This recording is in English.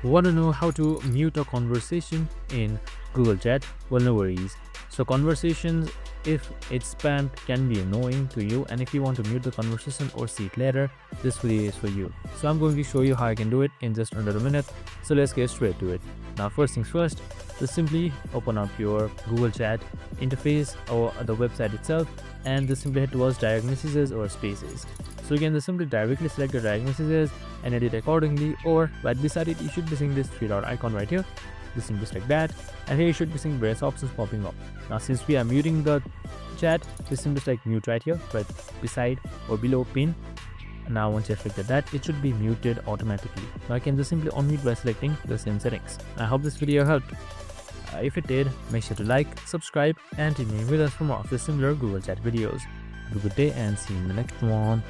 Want to know how to mute a conversation in Google Chat? Well, no worries. So conversations, if it's spammed, can be annoying to you, and if you want to mute the conversation or see it later, this video is for you. So I'm going to show you how I can do it in just under a minute. So let's get straight to it. Now first things first, just simply open up your Google Chat interface or the website itself, and just simply head towards direct messages or spaces. So you can just simply directly select the direct messages and edit accordingly, or right beside it you should be seeing this three dot icon right here. Just simply select that, and here you should be seeing various options popping up. Now since we are muting the chat, just simply select mute right here, right beside or below pin. Now once you have selected that, it should be muted automatically. Now I can just simply unmute by selecting the same settings. I hope this video helped. If it did, make sure to like, subscribe, and remain with us for more of the similar Google Chat videos. Have a good day and see you in the next one.